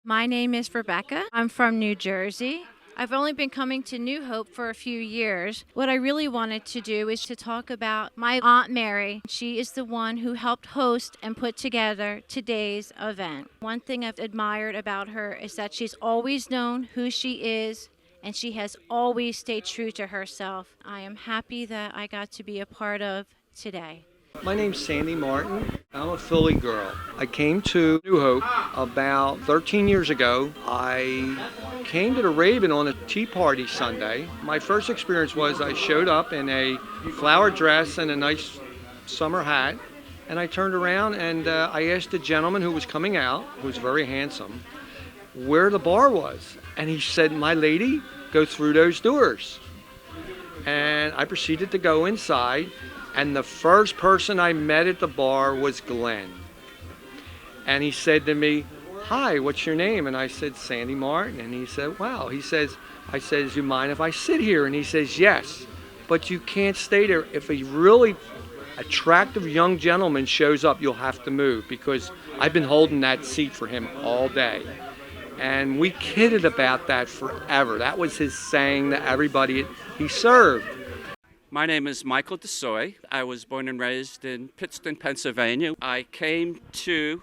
My name is Rebecca. I'm from New Jersey. I've only been coming to New Hope for a few years. What I really wanted to do is to talk about my Aunt Mary. She is the one who helped host and put together today's event. One thing I've admired about her is that she's always known who she is and she has always stayed true to herself. I am happy that I got to be a part of today. My name's Sandy Martin. I'm a Philly girl. I came to New Hope about 13 years ago. I came to the Raven on a Tea Party Sunday. My first experience was I showed up in a flower dress and a nice summer hat, and I turned around and I asked the gentleman who was coming out, who was very handsome, where the bar was. And he said, "My lady, go through those doors." And I proceeded to go inside. And the first person I met at the bar was Glenn. And he said to me, "Hi, what's your name?" And I said, "Sandy Martin." And he said, "Wow." I says, "You mind if I sit here?" And he says, "Yes, but you can't stay there. If a really attractive young gentleman shows up, you'll have to move, because I've been holding that seat for him all day." And we kidded about that forever. That was his saying to everybody he served. My name is Michael DeSoy. I was born and raised in Pittston, Pennsylvania. I came to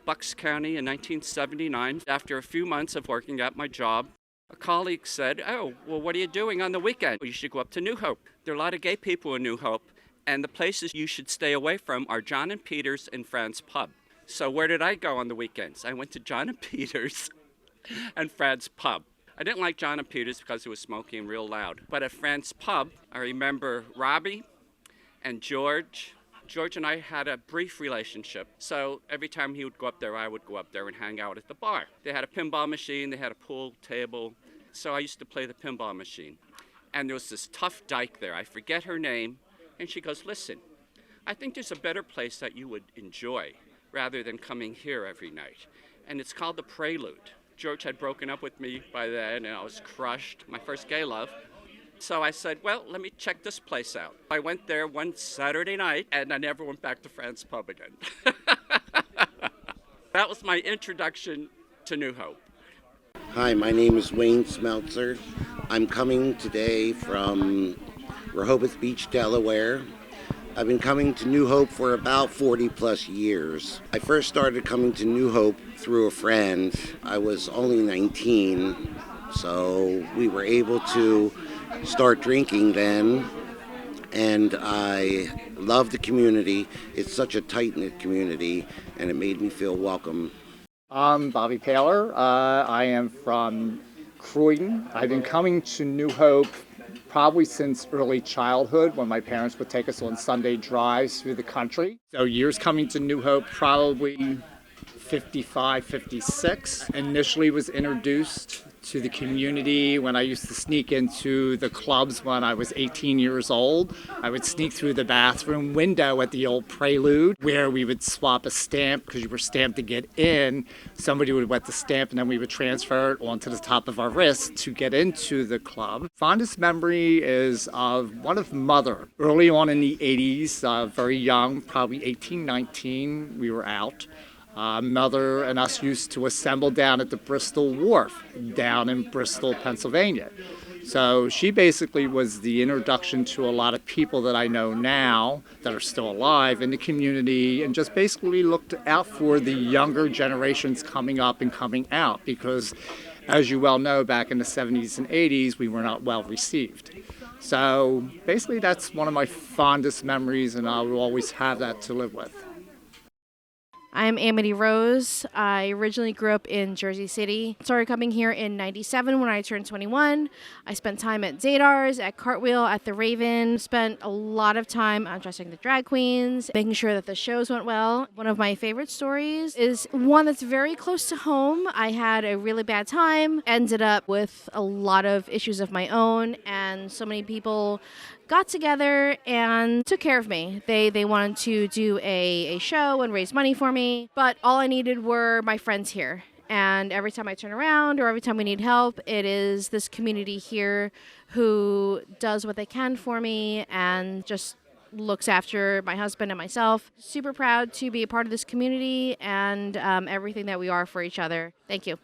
Bucks County in 1979 after a few months of working at my job. A colleague said, "Oh, well, what are you doing on the weekend? Well, you should go up to New Hope. There are a lot of gay people in New Hope, and the places you should stay away from are John and Peter's and Fran's Pub." So where did I go on the weekends? I went to John and Peter's and Fran's Pub. I didn't like John and Peter's because it was smoking real loud. But at Fran's Pub, I remember Robbie and George. George and I had a brief relationship. So every time he would go up there, I would go up there and hang out at the bar. They had a pinball machine, they had a pool table. So I used to play the pinball machine. And there was this tough dyke there. I forget her name. And she goes, "Listen, I think there's a better place that you would enjoy rather than coming here every night. And it's called the Prelude." George had broken up with me by then, and I was crushed, my first gay love. So I said, well, let me check this place out. I went there one Saturday night, and I never went back to Fran's Pub again. That was my introduction to New Hope. Hi, my name is Wayne Smeltzer. I'm coming today from Rehoboth Beach, Delaware. I've been coming to New Hope for about 40 plus years. I first started coming to New Hope through a friend. I was only 19, so we were able to start drinking then, and I love the community. It's such a tight-knit community, and it made me feel welcome. I'm Bobby Paler. I am from Croydon. I've been coming to New Hope probably since early childhood, when my parents would take us on Sunday drives through the country. So years coming to New Hope, probably 55, 56. Initially was introduced to the community when I used to sneak into the clubs when I was 18 years old. I would sneak through the bathroom window at the old Prelude, where we would swap a stamp, because you were stamped to get in. Somebody would wet the stamp, and then we would transfer it onto the top of our wrist to get into the club. Fondest memory is of one of mother. Early on in the 80s, very young, probably 18, 19, we were out. Mother and us used to assemble down at the Bristol Wharf down in Bristol, Pennsylvania. So she basically was the introduction to a lot of people that I know now that are still alive in the community, and just basically looked out for the younger generations coming up and coming out, because as you well know, back in the 70s and 80s, we were not well received. So basically that's one of my fondest memories, and I will always have that to live with. I'm Amity Rose. I originally grew up in Jersey City. Started coming here in 97 when I turned 21. I spent time at Zadar's, at Cartwheel, at the Raven. Spent a lot of time dressing the drag queens, making sure that the shows went well. One of my favorite stories is one that's very close to home. I had a really bad time, ended up with a lot of issues of my own, and so many people got together and took care of me. They wanted to do a show and raise money for me, but all I needed were my friends here. And every time I turn around or every time we need help, it is this community here who does what they can for me and just looks after my husband and myself. Super proud to be a part of this community and everything that we are for each other. Thank you.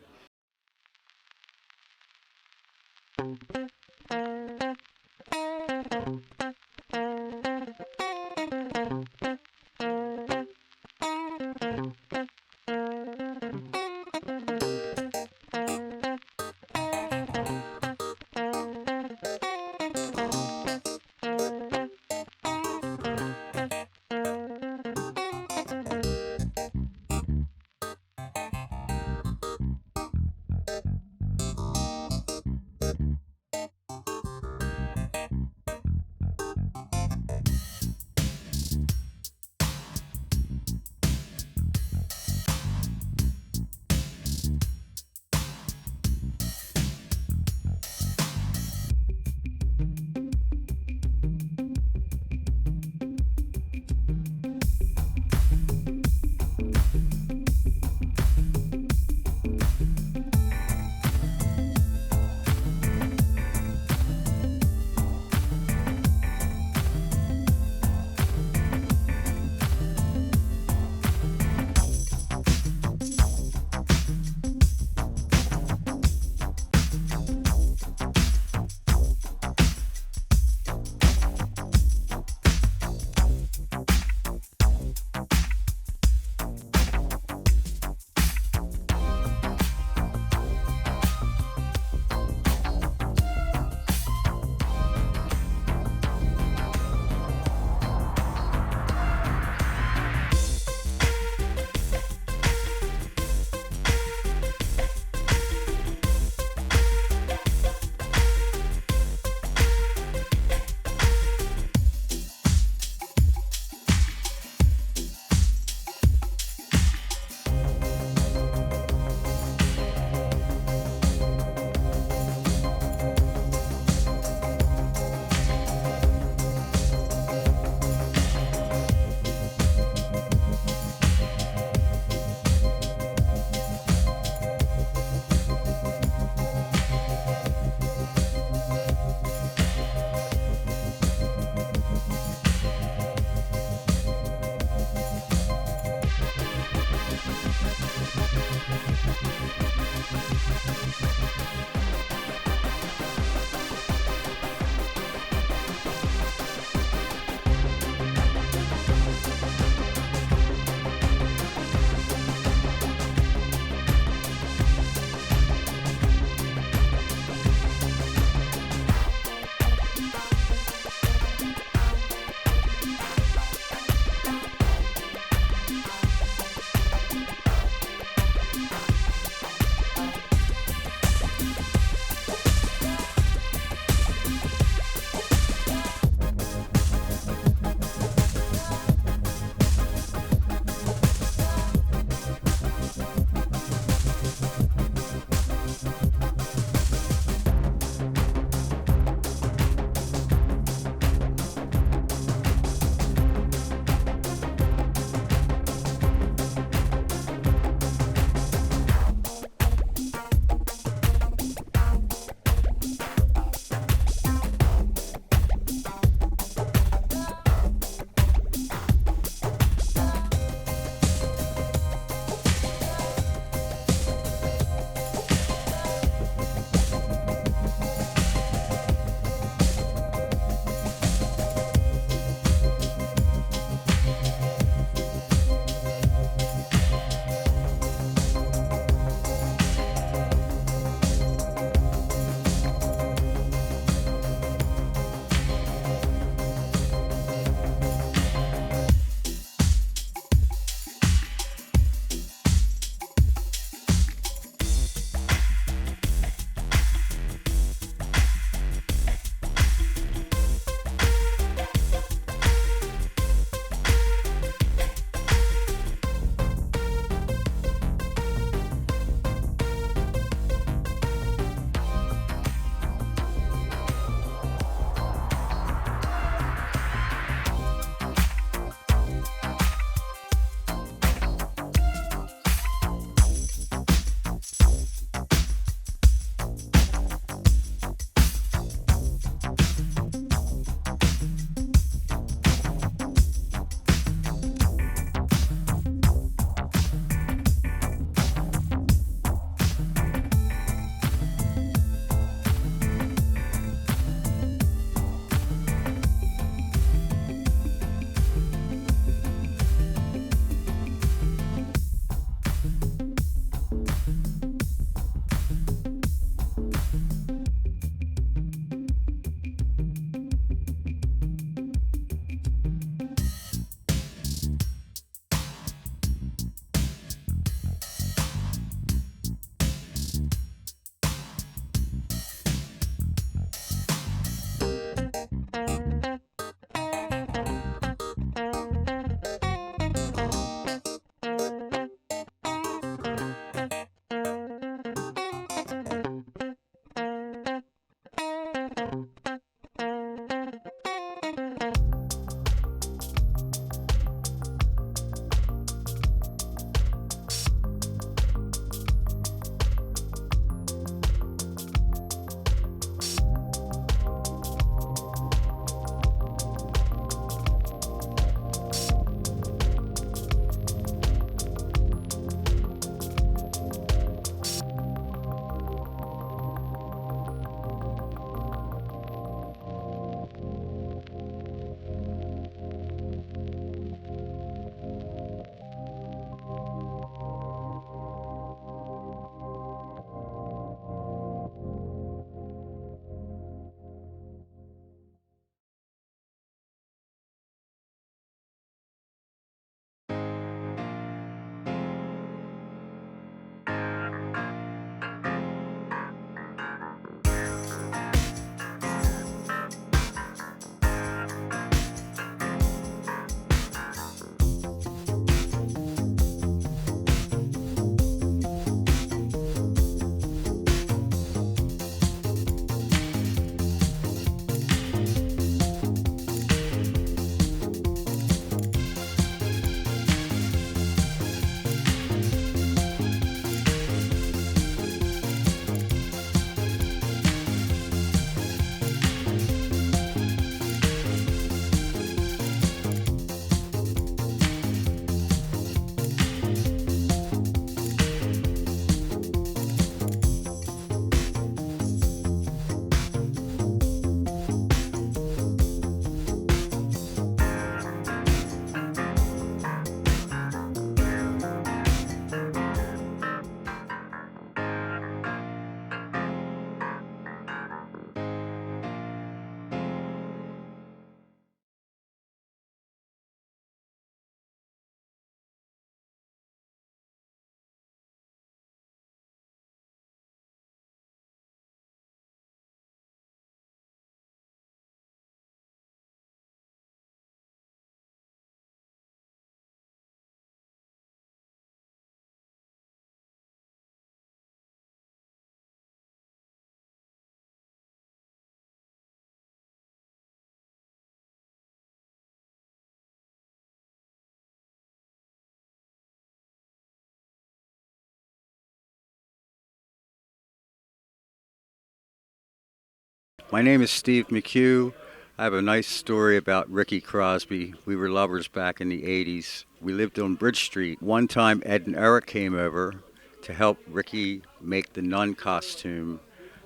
My name is Steve McHugh. I have a nice story about Ricky Crosby. We were lovers back in the 80s. We lived on Bridge Street. One time Ed and Eric came over to help Ricky make the nun costume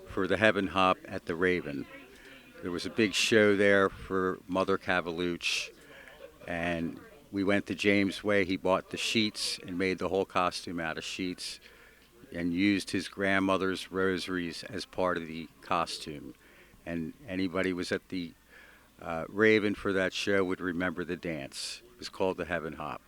for the Heaven Hop at the Raven. There was a big show there for Mother Cavalucci, and we went to James Way. He bought the sheets and made the whole costume out of sheets and used his grandmother's rosaries as part of the costume. And anybody who was at the Raven for that show would remember the dance. It was called the Heaven Hop.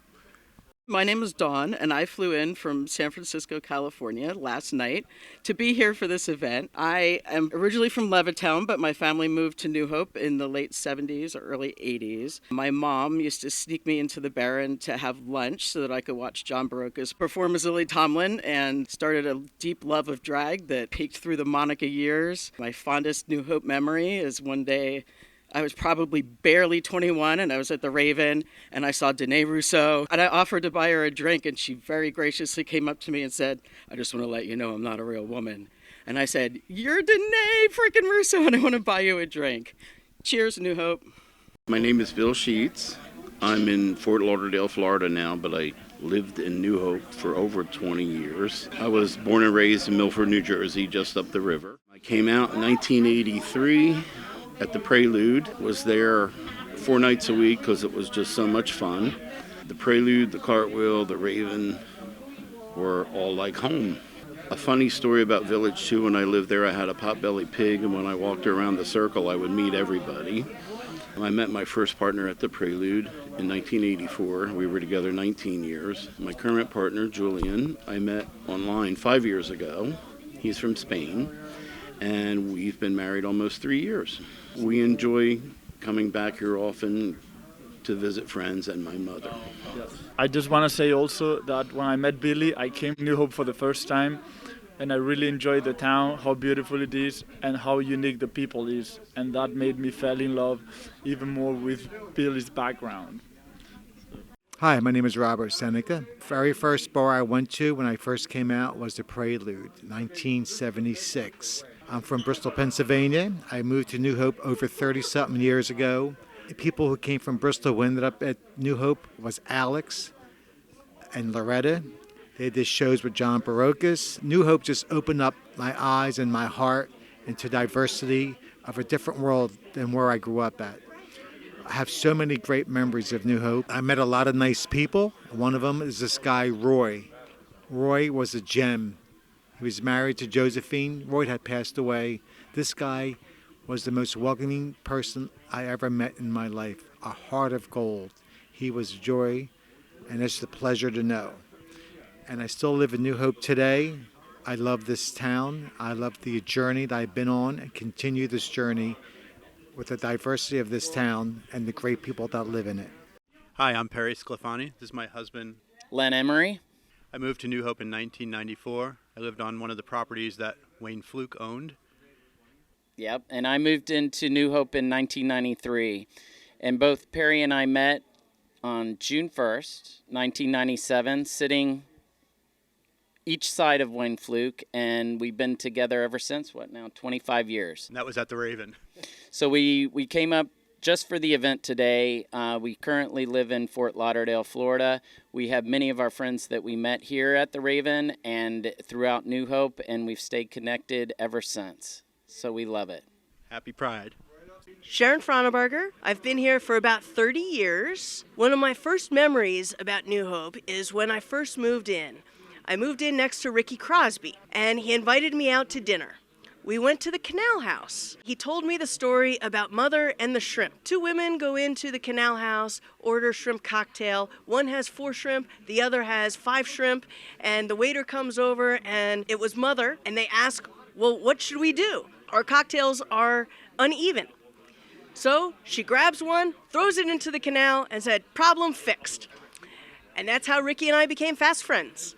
My name is Dawn, and I flew in from San Francisco, California last night to be here for this event. I am originally from Levittown, but my family moved to New Hope in the late 70s or early 80s. My mom used to sneak me into the Baron to have lunch so that I could watch John Barocas perform as Lily Tomlin, and started a deep love of drag that peaked through the Monica years. My fondest New Hope memory is one day I was probably barely 21, and I was at the Raven, and I saw Danae Rousseau, and I offered to buy her a drink, and she very graciously came up to me and said, "I just want to let you know I'm not a real woman." And I said, "You're Danae freaking Rousseau, and I want to buy you a drink." Cheers, New Hope. My name is Bill Sheets. I'm in Fort Lauderdale, Florida now, but I lived in New Hope for over 20 years. I was born and raised in Milford, New Jersey, just up the river. I came out in 1983. At the Prelude, was there 4 nights a week because it was just so much fun. The Prelude, the Cartwheel, the Raven were all like home. A funny story about Village 2, when I lived there, I had a potbelly pig, and when I walked around the circle, I would meet everybody. I met my first partner at the Prelude in 1984. We were together 19 years. My current partner, Julian, I met online 5 years ago. He's from Spain, and we've been married almost 3 years. We enjoy coming back here often to visit friends and my mother. Yes. I just want to say also that when I met Billy, I came to New Hope for the first time, and I really enjoyed the town, how beautiful it is, and how unique the people is. And that made me fall in love even more with Billy's background. Hi, my name is Robert Seneca. Very first bar I went to when I first came out was the Prelude, 1976. I'm from Bristol, Pennsylvania. I moved to New Hope over 30-something years ago. The people who came from Bristol who ended up at New Hope was Alex and Loretta. They did shows with John Barocas. New Hope just opened up my eyes and my heart into diversity of a different world than where I grew up at. I have so many great memories of New Hope. I met a lot of nice people. One of them is this guy, Roy. Roy was a gem. He was married to Josephine. Roy had passed away. This guy was the most welcoming person I ever met in my life. A heart of gold. He was joy, and it's a pleasure to know. And I still live in New Hope today. I love this town. I love the journey that I've been on, and continue this journey with the diversity of this town and the great people that live in it. Hi, I'm Perry Sclafani. This is my husband, Len Emery. I moved to New Hope in 1994. I lived on one of the properties that Wayne Fluke owned. Yep, and I moved into New Hope in 1993. And both Perry and I met on June 1st, 1997, sitting each side of Wayne Fluke, and we've been together ever since, 25 years. And that was at the Raven. So we came up just for the event today. We currently live in Fort Lauderdale, Florida. We have many of our friends that we met here at the Raven and throughout New Hope, and we've stayed connected ever since. So we love it. Happy Pride. Sharon Frauenberger. I've been here for about 30 years. One of my first memories about New Hope is when I first moved in. I moved in next to Ricky Crosby, and he invited me out to dinner. We went to the Canal House. He told me the story about Mother and the shrimp. 2 women go into the Canal House, order shrimp cocktail. One has 4 shrimp, the other has 5 shrimp, and the waiter comes over, and it was Mother, and they ask, well, what should we do? Our cocktails are uneven. So she grabs one, throws it into the canal, and said, problem fixed. And that's how Ricky and I became fast friends.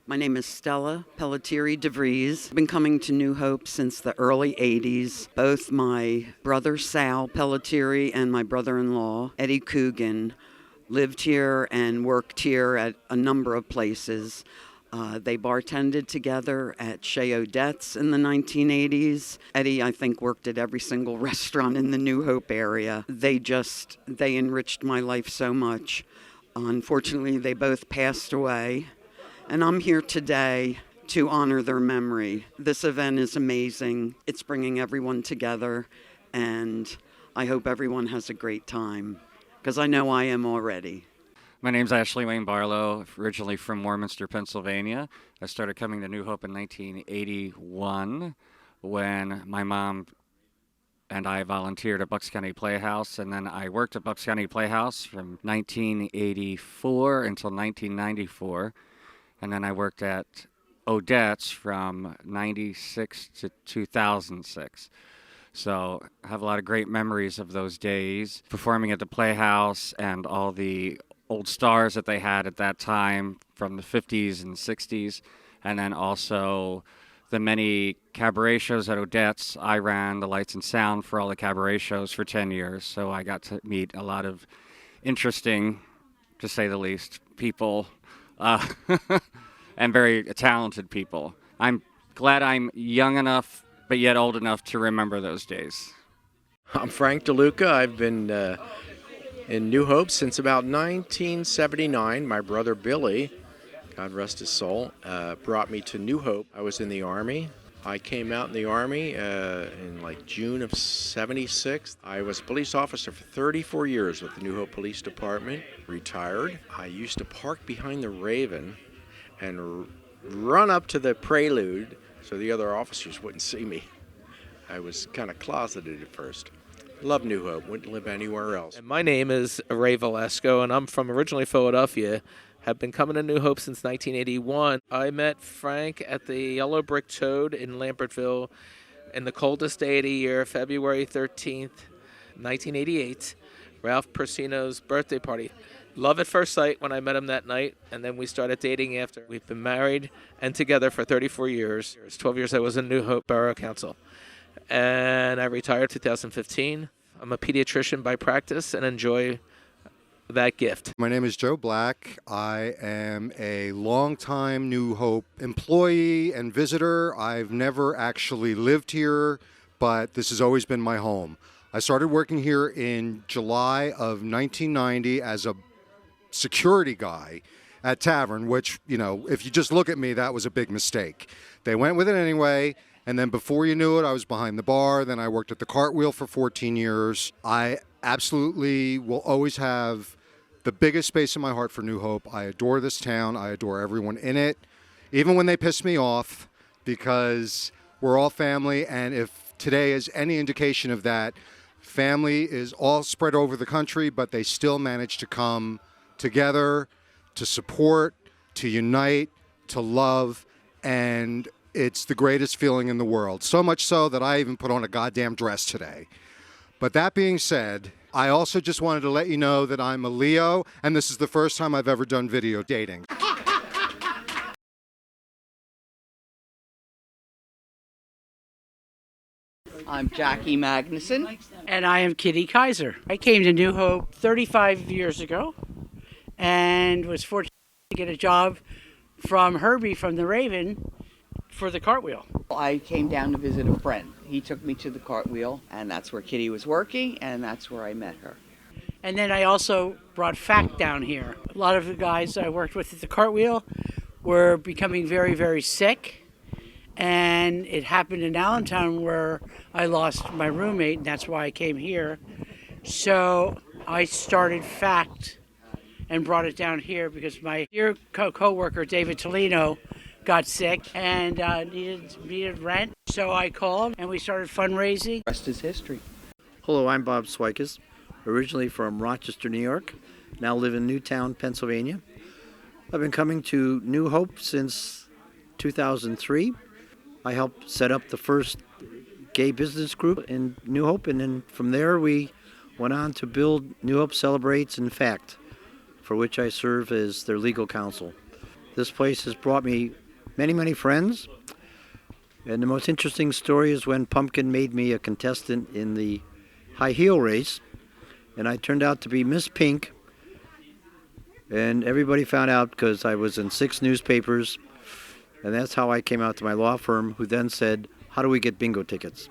My name is Stella Pelletieri DeVries. I've been coming to New Hope since the early 80s. Both my brother Sal Pelletieri and my brother-in-law Eddie Coogan lived here and worked here at a number of places. They bartended together at Chez Odette's in the 1980s. Eddie, I think, worked at every single restaurant in the New Hope area. They enriched my life so much. Unfortunately, they both passed away. And I'm here today to honor their memory. This event is amazing. It's bringing everyone together, and I hope everyone has a great time, because I know I am already. My name's Ashley Wayne Barlow, originally from Warminster, Pennsylvania. I started coming to New Hope in 1981 when my mom and I volunteered at Bucks County Playhouse, and then I worked at Bucks County Playhouse from 1984 until 1994. And then I worked at Odette's from 96 to 2006. So I have a lot of great memories of those days, performing at the Playhouse and all the old stars that they had at that time from the 50s and 60s. And then also the many cabaret shows at Odette's. I ran the lights and sound for all the cabaret shows for 10 years. So I got to meet a lot of interesting, to say the least, people. And very talented people. I'm glad I'm young enough, but yet old enough to remember those days. I'm Frank DeLuca. I've been in New Hope since about 1979. My brother Billy, God rest his soul, brought me to New Hope. I was in the Army. I came out in the Army in like June of '76. I was a police officer for 34 years with the New Hope Police Department, retired. I used to park behind the Raven and run up to the Prelude so the other officers wouldn't see me. I was kind of closeted at first. Love New Hope, wouldn't live anywhere else. And my name is Ray Valesco, and I'm from originally Philadelphia. Have been coming to New Hope since 1981. I met Frank at the Yellow Brick Toad in Lambertville in the coldest day of the year, February 13th, 1988, Ralph Persino's birthday party. Love at first sight when I met him that night, and then we started dating after. We've been married and together for 34 years. 12 years I was in New Hope Borough Council, and I retired 2015. I'm a pediatrician by practice and enjoy that gift. My name is Joe Black. I am a longtime New Hope employee and visitor. I've never actually lived here, but this has always been my home. I started working here in July of 1990 as a security guy at Tavern, which, you know, if you just look at me, that was a big mistake. They went with it anyway, and then before you knew it, I was behind the bar. Then I worked at the Cartwheel for 14 years. I absolutely will always have the biggest space in my heart for New Hope. I adore this town. I adore everyone in it, even when they piss me off, because we're all family, and if today is any indication of that, family is all spread over the country, but they still manage to come together, to support, to unite, to love, and it's the greatest feeling in the world. So much so that I even put on a goddamn dress today. But that being said, I also just wanted to let you know that I'm a Leo, and this is the first time I've ever done video dating. I'm Jackie Magnuson. And I am Kitty Kaiser. I came to New Hope 35 years ago and was fortunate to get a job from Herbie from the Raven for the Cartwheel. I came down to visit a friend. He took me to the Cartwheel, and that's where Kitty was working, and that's where I met her. And then I also brought Fact down here. A lot of the guys I worked with at the Cartwheel were becoming very, very sick. And it happened in Allentown where I lost my roommate, and that's why I came here. So I started Fact and brought it down here because my dear co-worker, David Tolino, got sick and needed rent. So I called and we started fundraising. The rest is history. Hello, I'm Bob Swikes, originally from Rochester, New York. Now live in Newtown, Pennsylvania. I've been coming to New Hope since 2003. I helped set up the first gay business group in New Hope, and then from there we went on to build New Hope Celebrates and Fact, for which I serve as their legal counsel. This place has brought me many, many friends. And the most interesting story is when Pumpkin made me a contestant in the high heel race. And I turned out to be Miss Pink. And everybody found out because I was in 6 newspapers. And that's how I came out to my law firm, who then said, how do we get bingo tickets?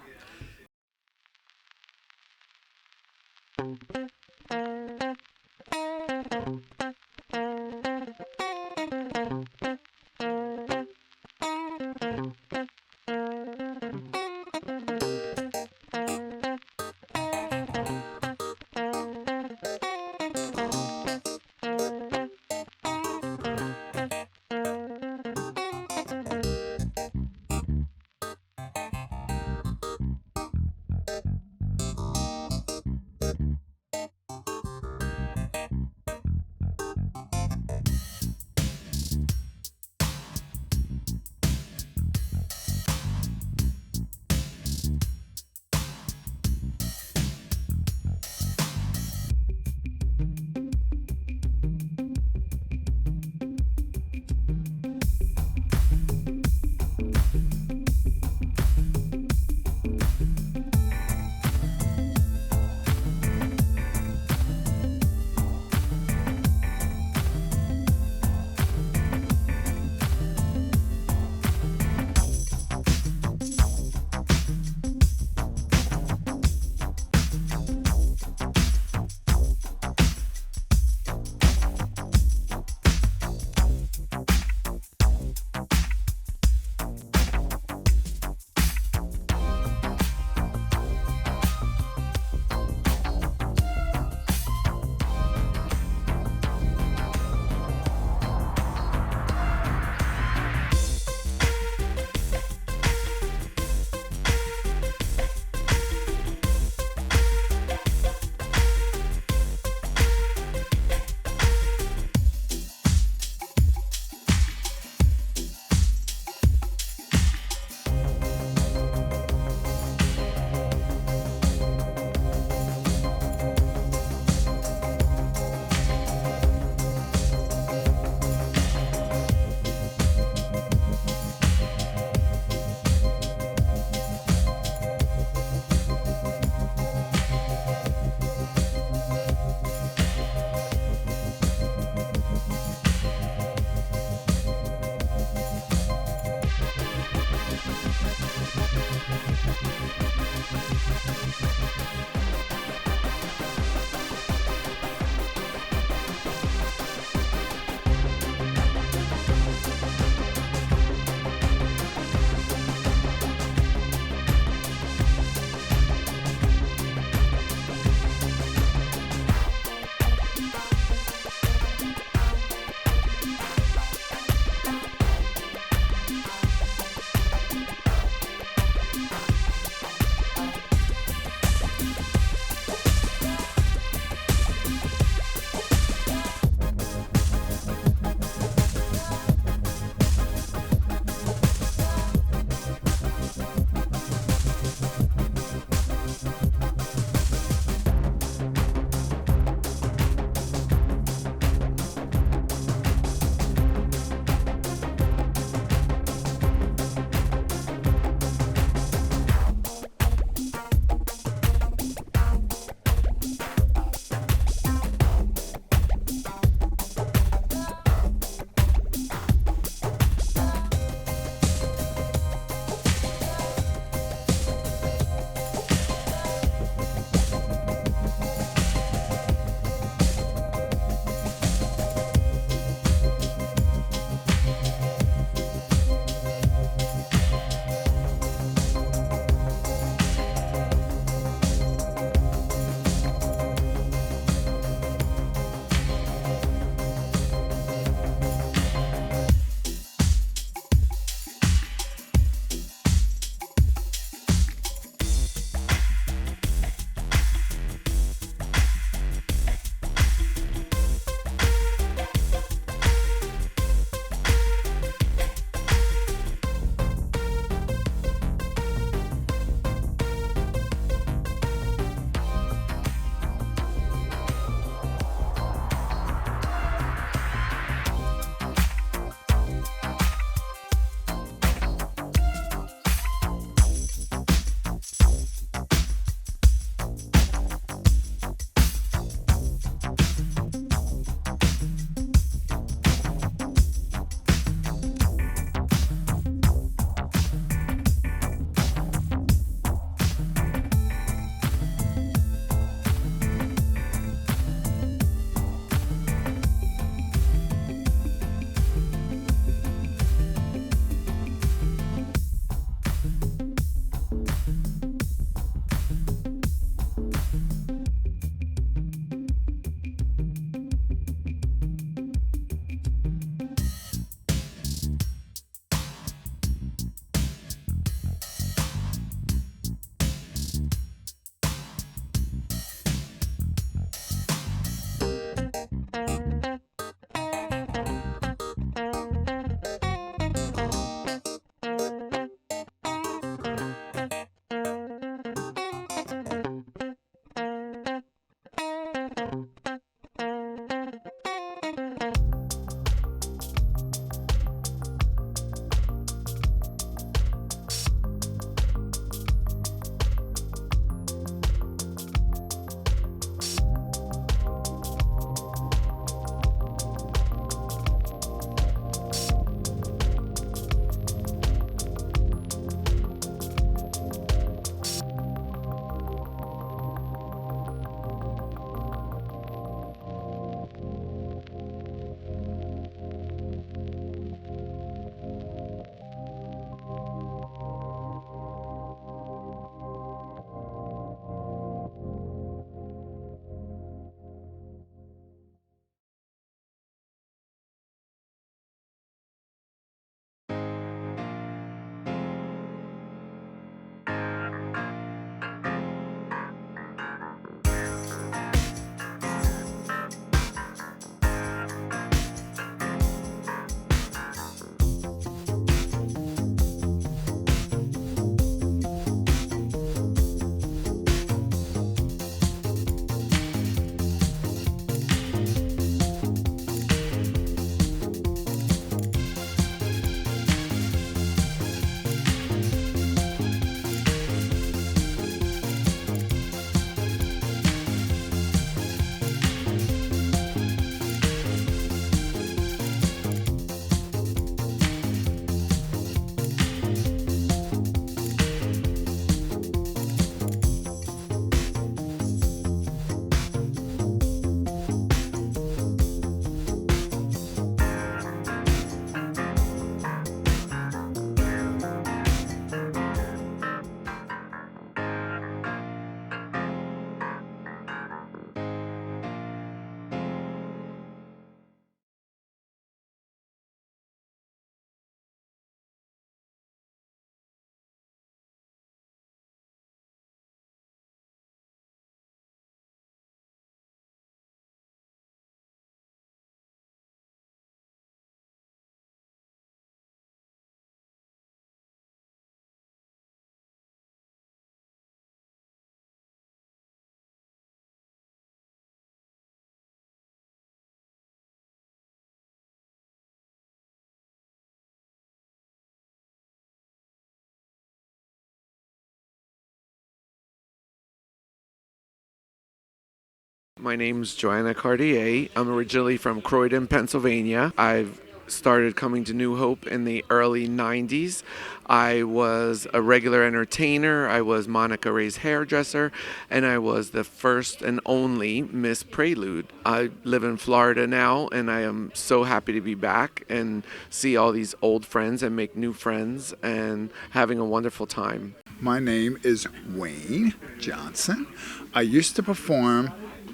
My name's Joanna Cartier. I'm originally from Croydon, Pennsylvania. I've started coming to New Hope in the early 90s. I was a regular entertainer. I was Monica Ray's hairdresser, and I was the first and only Miss Prelude. I live in Florida now, and I am so happy to be back and see all these old friends and make new friends and having a wonderful time. My name is Wayne Johnson. I used to perform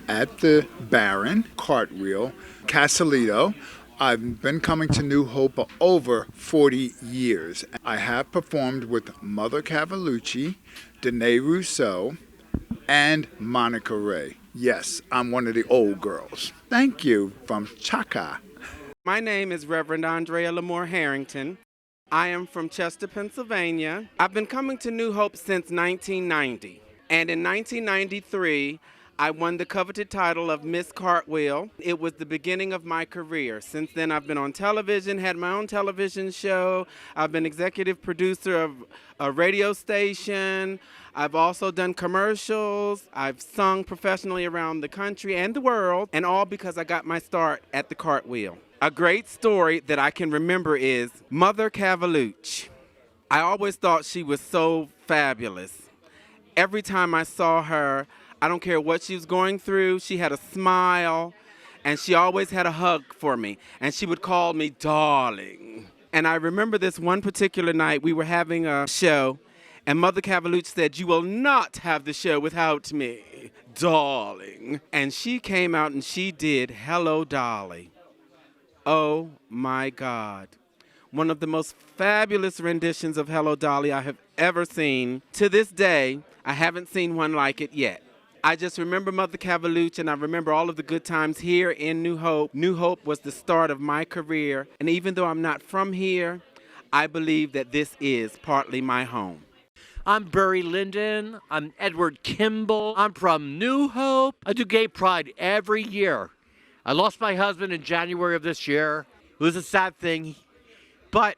at the Baron, Cartwheel, Casa Lido. I've been coming to New Hope for over 40 years. I have performed with Mother Cavalucci, Danae Rousseau, and Monica Ray. Yes, I'm one of the old girls. Thank you from Chaka. My name is Reverend Andrea Lamore Harrington. I am from Chester, Pennsylvania. I've been coming to New Hope since 1990. And in 1993, I won the coveted title of Miss Cartwheel. It was the beginning of my career. Since then, I've been on television, had my own television show. I've been executive producer of a radio station. I've also done commercials. I've sung professionally around the country and the world, and all because I got my start at the Cartwheel. A great story that I can remember is Mother Cavalucci. I always thought she was so fabulous. Every time I saw her, I don't care what she was going through, she had a smile, and she always had a hug for me, and she would call me darling. And I remember this one particular night, we were having a show, and Mother Cavalucci said, "You will not have the show without me, darling." And she came out and she did Hello, Dolly. Oh my God. One of the most fabulous renditions of Hello, Dolly I have ever seen. To this day, I haven't seen one like it yet. I just remember Mother Cavalucci, and I remember all of the good times here in New Hope. New Hope was the start of my career, and even though I'm not from here, I believe that this is partly my home. I'm Burry Linden. I'm Edward Kimball. I'm from New Hope. I do Gay Pride every year. I lost my husband in January of this year. It was a sad thing, but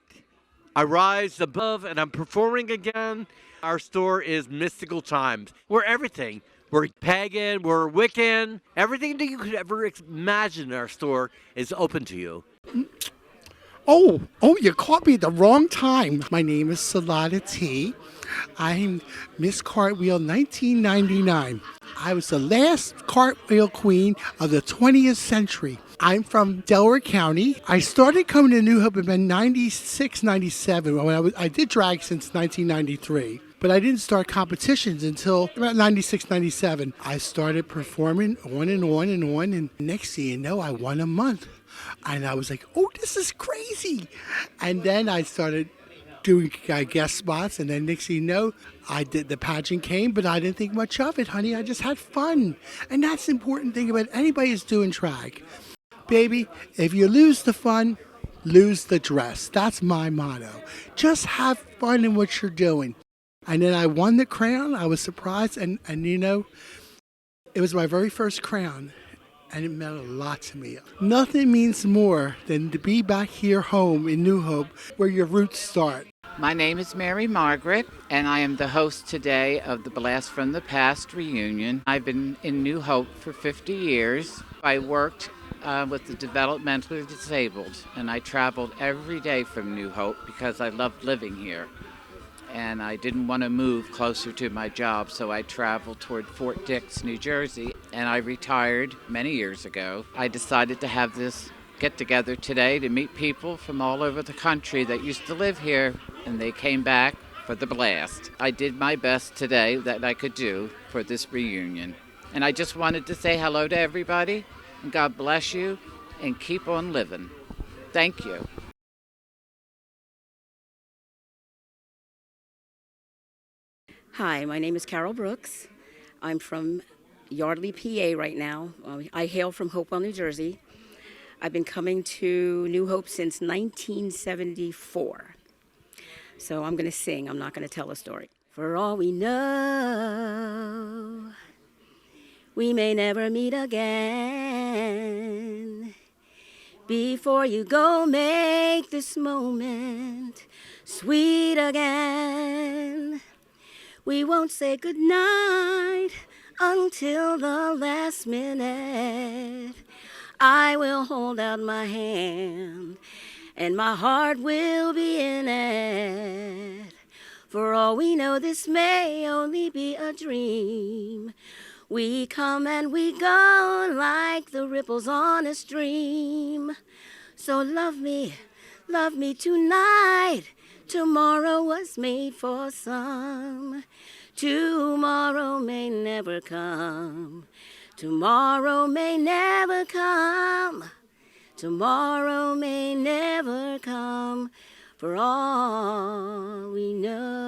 I rise above and I'm performing again. Our store is Mystical Times. We're everything. We're pagan, we're Wiccan. Everything that you could ever imagine in our store is open to you. Oh, you caught me at the wrong time. My name is Salada T. I'm Miss Cartwheel 1999. I was the last cartwheel queen of the 20th century. I'm from Delaware County. I started coming to New Hope in 96, 97. When I did drag since 1993. But I didn't start competitions until about 96, 97. I started performing on, and next thing you know, I won a month. And I was like, oh, this is crazy. And then I started doing guest spots, and then next thing you know, the pageant came, but I didn't think much of it, honey. I just had fun. And that's the important thing about anybody who's doing drag. Baby, if you lose the fun, lose the dress. That's my motto. Just have fun in what you're doing. And then I won the crown. I was surprised, and you know, it was my very first crown, and it meant a lot to me. Nothing means more than to be back here home in New Hope, where your roots start. My name is Mary Margaret, and I am the host today of the Blast from the Past reunion. I've been in New Hope for 50 years. I worked with the developmentally disabled, and I traveled every day from New Hope because I loved living here. And I didn't want to move closer to my job, so I traveled toward Fort Dix, New Jersey, and I retired many years ago. I decided to have this get-together today to meet people from all over the country that used to live here, and they came back for the blast. I did my best today that I could do for this reunion. And I just wanted to say hello to everybody, and God bless you, and keep on living. Thank you. Hi, my name is Carol Brooks. I'm from Yardley, PA right now. I hail from Hopewell, New Jersey. I've been coming to New Hope since 1974. So I'm going to sing. I'm not going to tell a story. For all we know, we may never meet again. Before you go, make this moment sweet again. We won't say goodnight until the last minute. I will hold out my hand, and my heart will be in it. For all we know, this may only be a dream. We come and we go like the ripples on a stream. So love me tonight. Tomorrow was made for some. Tomorrow may never come. Tomorrow may never come. Tomorrow may never come. For all we know.